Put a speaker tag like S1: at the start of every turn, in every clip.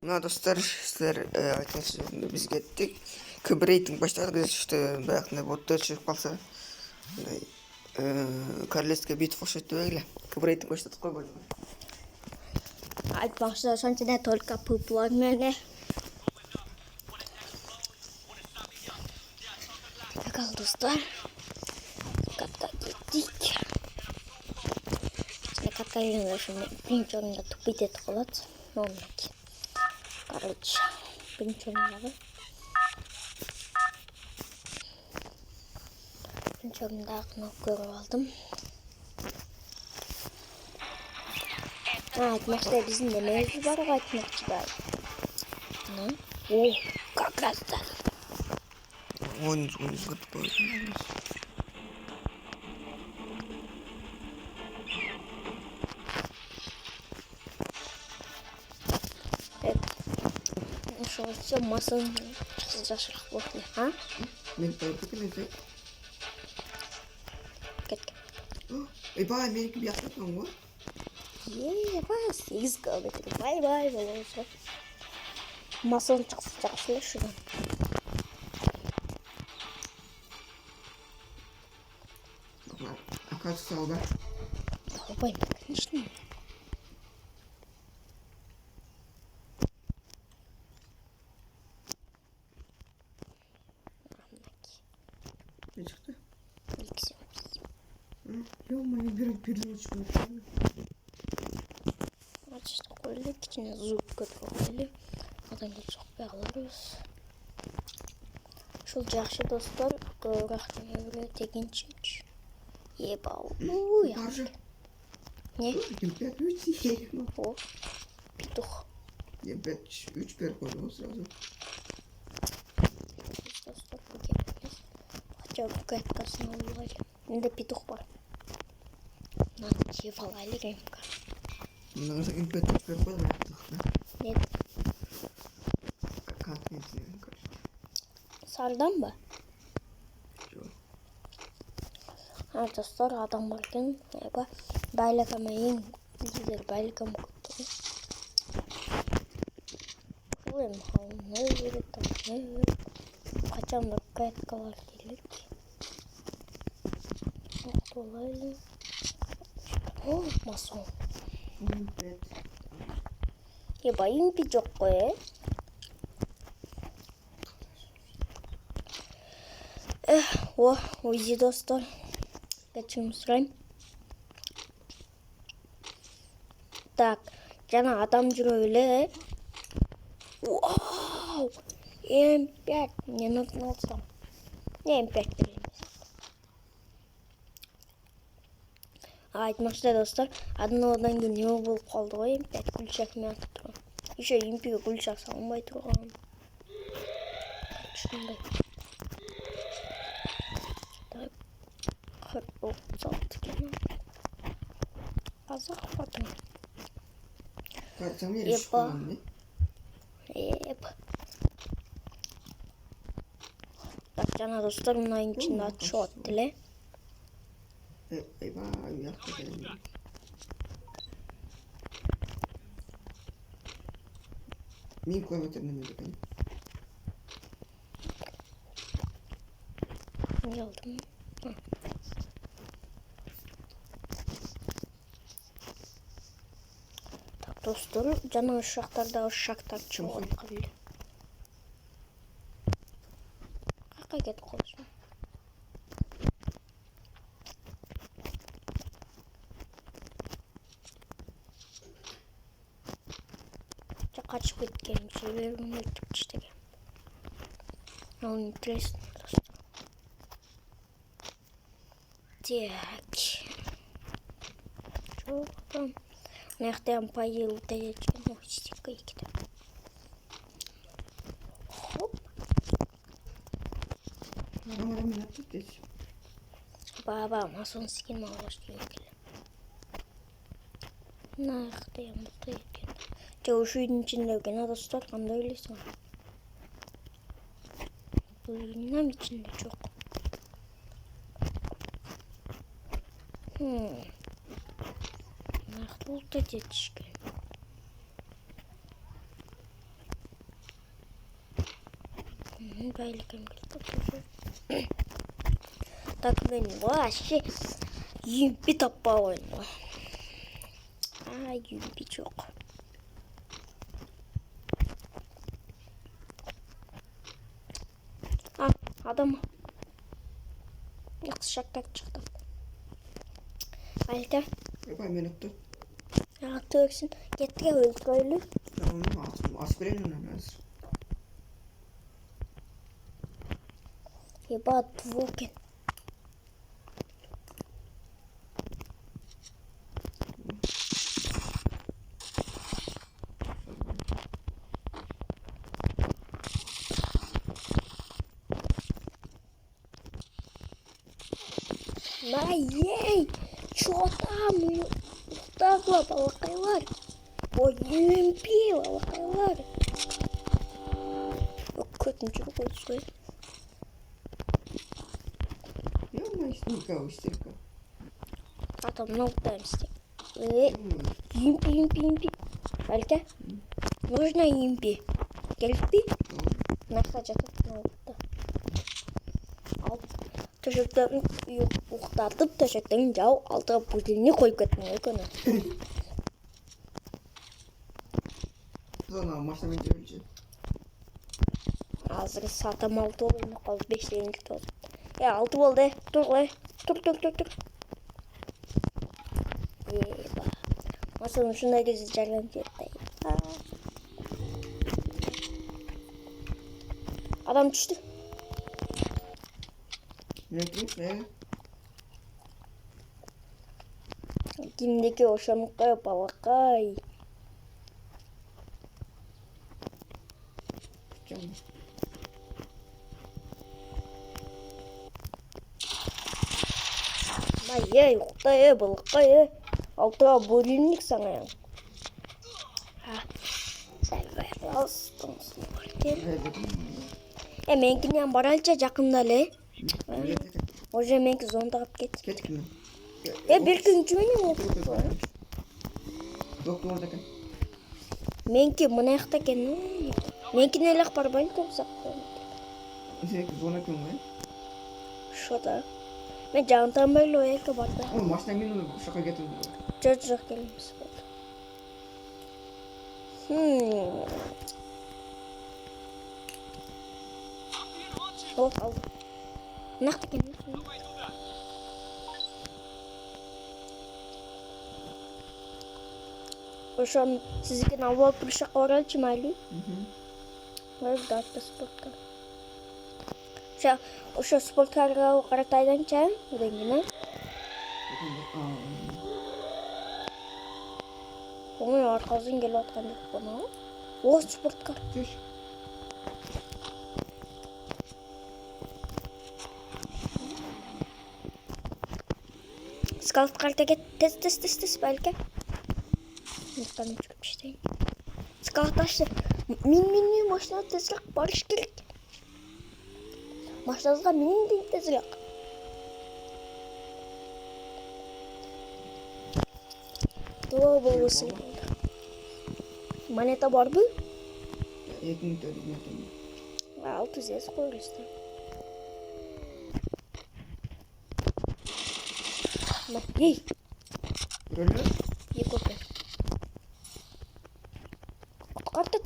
S1: Мына достар, сіздер айтыңыз жөнінде біз кеттік. Кібірейтінг баштадық, işte баяғындай боттар шығып қалса. Королевская битва қошетті бәгілі. Кібірейтінг баштадық қой бөлімі.
S2: Айтпақшы, сончада только пуплар мене. Так, ал достар. Катқа кеттік. Катқа келгенде шыны бірінші орында тупит етіп қалады. Оннеки. Короче, бірінші орындағы. Бірінші орындағыны көріп алдым. Айтмақшыда біздің неміз бар айтмақшыда. О, как раз так.
S1: Ойыныз күтіп қойдым.
S2: Шо, все, масын жақшырақ болды, а?
S1: Мен тәуіпті келесі.
S2: Кеткен.
S1: Бай, менікі бияқтатмам ғой.
S2: Бай, 8 километр. Бай, болушы. Масын жақшылы шыдан.
S1: А как салда?
S2: Долбай, конечно.
S1: Не çıktı?
S2: Иксион.
S1: Ё-моё, перезвучку.
S2: Значит, қойлы, кішкене звук көтіп қойлы. Одан кейін шықпай қаларыз. Шул жақшы достар, көбірақтың өбірі тегеншінч. Ебау.
S1: Баржа.
S2: Не?
S1: 5-3.
S2: О, петух.
S1: Я 5-3 переходил сразу.
S2: Достар, көкеміз. Хотя бы кайткасына олайды. Енді петух бар. Надо жеп алайлы ремка.
S1: Мына sakın 5-3 переходил yaptık.
S2: Нет.
S1: Как не знаю, короче.
S2: Сардан ба?
S1: Жоқ.
S2: Достар, адам бар екен. Байлықама ең лидер байлықама көптен. Шул енді қалыны өрет, таманы өрет. Қачан бір кайткалар келік. Олайлы. О, масон. Еба, импи жоқ қой, Ойзи достар. Кәчім сұрайым. Так, жаңа адам жүрөйлі. Вау! М5. Не нужно алсам. Не М5 береміз. Айтмақшыда достар, одан кейін не болып қалды ғой, М5 гүлшақмен атып тұрған. Еще М5-ге гүлшақ салынбай тұрған. Шындай. Так, болып салды екен. Қазақ батым. Епа. Так, жаңа достар, мұнайын ішінде атшы оттылы.
S1: Eyvah, uyaktı benim. Min kilometre mi dedim?
S2: Ne aldım? Так, достар, жаңа ұшақтар чоғып қалды. Қаққа кетіп қалышым? Қачып кеткен жерлерін өлтіп түштеген. Ол интересно достар. Так. Жоғым. Наяқтан пайыл тәжеткен ойстика екеді. Хоп.
S1: Арамадан yaptık geç.
S2: Баба, масон скен алғаш келгелі. Наяқтан бұлта екен. Жоқ, үш үйдің ішінде өкен достар, қандай ойлайсың? Бұл үйдің ішінде жоқ. Нақты бұлта жетішкен. Байликом келді. Так мен вообще юмпи таппай қойдым. Юмпи жоқ. Адам. Жақсы шақтап шықты. Әлгі.
S1: Yapay ben öptüm.
S2: Töksün. Gettige öldürüylü.
S1: Tamam aspirin önemliyiz.
S2: Ебать, двуки. Ей, чё там? Уқтағыла балақайлар. Ой, емпе балақайлар. Көтінші қойсой.
S1: Истерика, истерика.
S2: Там много таймсти. Емпе. Әлгі? Нужно емпе. Келіппе? Нақса жатып науытты. Ал. Төшектерін ұқтатып, төшектерін жау алдыға бөділіне қойып кеттің өкіні.
S1: Sonra maçta bence ölecek.
S2: Азыр сатам 6 болды, қалды 5 дегенге толды. 6 болды, тұр ғой. Тұр. Масаның шындай кезі жарлан жетті. Адам түшті.
S1: Ne?
S2: Kimdeki o şamukaya balakay.
S1: Canım.
S2: Ей, ұқтай, балақай. Алтыға бөлінік саңа яң. Сәлбай қалыстың сұлы. Менкінен баралча жақындалы. Уже менкі зондағып кет.
S1: Geç kimi?
S2: Bir gün cümle oldu.
S1: Yok orada kan.
S2: Menki mına yakta kendi. Menki neler parbayın topsak.
S1: Sen zona kim var?
S2: Şurada. Ben cantan böyle oya kabardı.
S1: Oğlum maçtan gelin şaka getirdim.
S2: Çocuk gelmiş. Hop aldım. Nakta kendi. Ошон сизге навал турушак оралчы майлы. Датта спортка. Ошо спорткарга каратайдан чайм, реңине. Оңой аркасын келип аткан деп кону. О, спорткар. Скаут карта кет, тез, балке. Мықтан өткіп іштейін. Скалташы. Мен машина тезірек барыш керек. Машиназға менің дейін тезірек. Дуа болғысын болды. Монета бар бұл? 600 ес қойылысты. Ей! Екі өпер. Artık.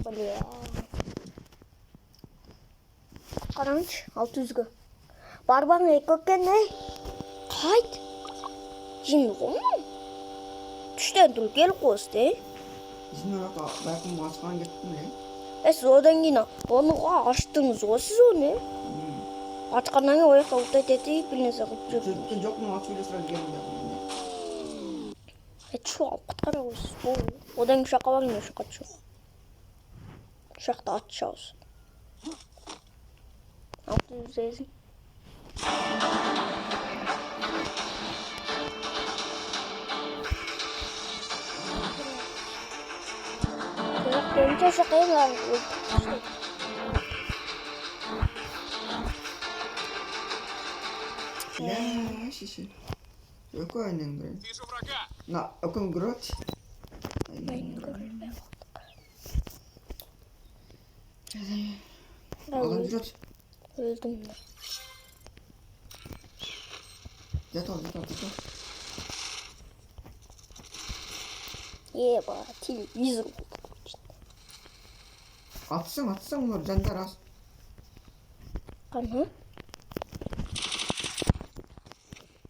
S2: Bля. Karanç 600 gö. Barban ekokken ne? Kayt. Jin gom. Düşten dur gel koste.
S1: Bizim orada belki maçtan gittin mi?
S2: Sodan yine onu açtınız o siz onu. Açkandan ya oya kalta dedi bilinize kıpçı.
S1: Çocuktan çok mu maç videosuna gelmedi?
S2: Çok kutkarağız. Odan şaka var mı şaka çok. Şaka açacağız. 600 ezin. Önce şakayı var.
S1: Ya şişe. Yok o annem bre. Na, okum grot. Adam yat.
S2: Öldüm de.
S1: Yat al.
S2: Yeba televizor.
S1: Atsam onları canlar az.
S2: Ana.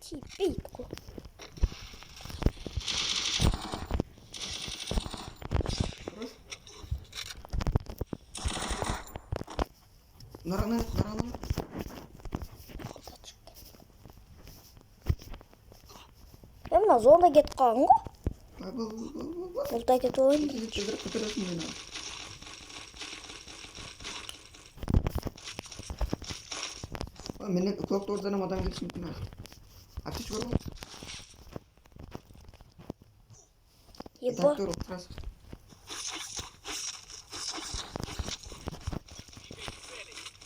S2: Tipiko.
S1: Нарана.
S2: Emma zorla git kanka.
S1: Бұл.
S2: Burada git oyun.
S1: Кідіресің мені. Мені көк ордадан адам келсін мүмкін. Аптеч бар ғой?
S2: Еба.
S1: Тұр, тұрасың.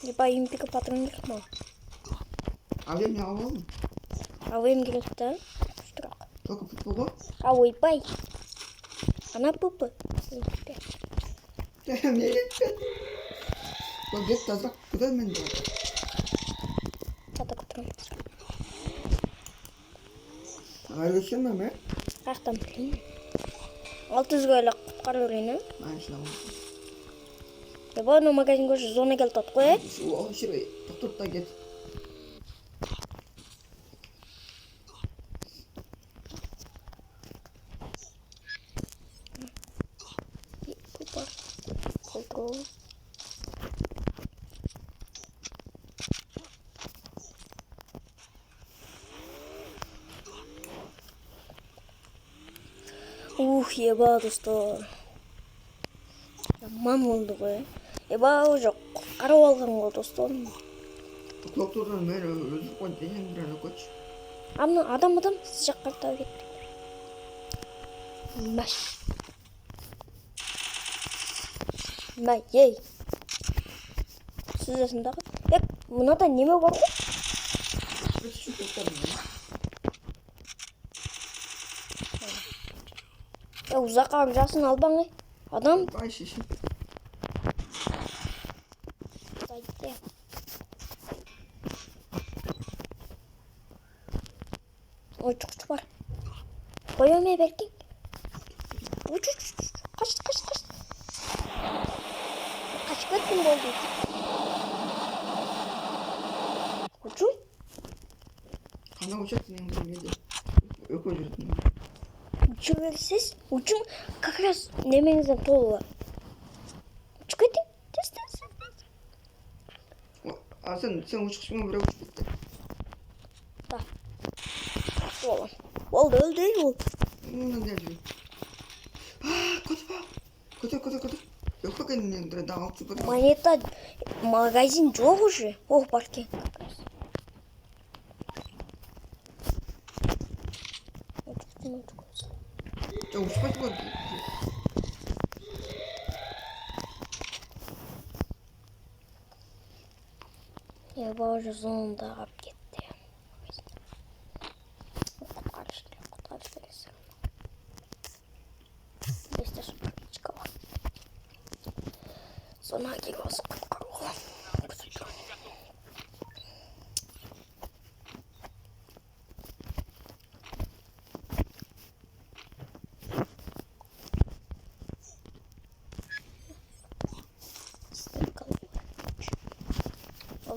S2: Еба импика патрон мал.
S1: Ал емне алып алдым.
S2: А ойым келді. Штырақ.
S1: Только футбол ғой?
S2: А ойбай. Ана пупы.
S1: Бұл кет тазырақ күдел мен де.
S2: Тата күтірім.
S1: Айлышын ме?
S2: Ақтан білейін. 600 айлық құтқар өрейін.
S1: Айшылам.
S2: Еба ана магазин көші зона келді тат қой.
S1: Ол шырай. Тоқтыртта кет.
S2: Пупар. Контрол. Еба достар. Жаман болды ғой. Еба уже құтқарып алған ғой достар.
S1: Doktordan ben özür koy diyeceğim bir koç.
S2: Ama adam sıcak kartı gitti. Maş. Yey. Siz yaşındağı. Ya buna da neme var mı?
S1: Biz şu doktorun ya.
S2: Ya uzak amcasını al bana. Adam.
S1: Ay şişi.
S2: Gitti. Oy çok var. Koyamaya belki. Uç. Kaçtı. Kaç gün oldu? Uçum.
S1: Ana uçaktın en güzel. Yok uçurdun.
S2: Uçum siz. Uçum kakras nemenizden dolu. Çıkıdı.
S1: Sen uçuşma bırak uçtu.
S2: Da. Oğlum. Oldu öldü.
S1: Ne diyor? Kötü. Yok bakın ne daha altı kadar.
S2: Монета магазин жоқ уже. Ох, парке.
S1: Ya uçmak var.
S2: Я боже zonda ап кетті. Құтқарыш. Бесте шапочка бар. Соны келгенсі құтқаруға.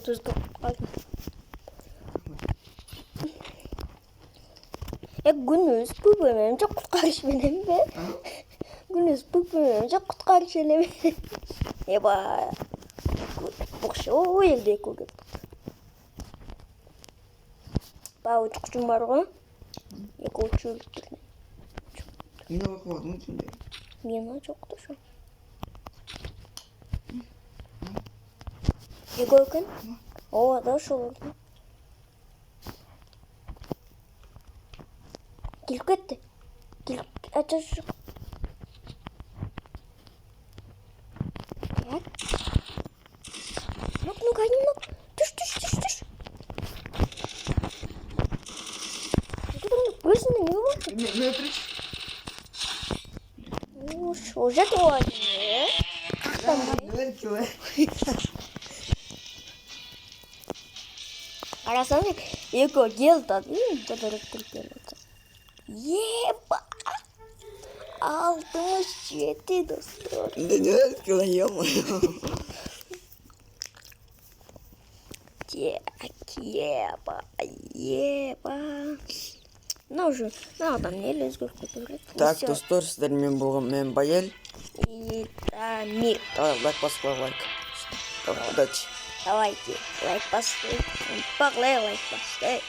S2: Düzgün aldım. Gündüz bu bölümce kurtarış benim be. Gündüz bu bölümce kurtarış benim. Eba. Bu şey o elde koydu. Ba uçukçum var o. Yak uçuyor.
S1: Yine bakmadım şimdi.
S2: Yine çoktu şu. Егойкін? О, да, шолырды. Келіп кетті. Әчі жоқ. Так. Ну, түш. Өзінде не болды?
S1: Ne ötürüş?
S2: Уже туады. Қайдан білейін? Қарасаң, екі келді. Жадырып келді. Еба! 67 достар.
S1: Да 9 кило, ё-моё.
S2: Еба. Мына уже, мынадан ел өзгеріп кете береді.
S1: Так, достар, сіздермен болған мен Баял.
S2: И Дамир.
S1: Давай, лайк басып қой, лайк. Давай, удачи.
S2: Давайте лайк поставьте. Погнали лайк поставьте.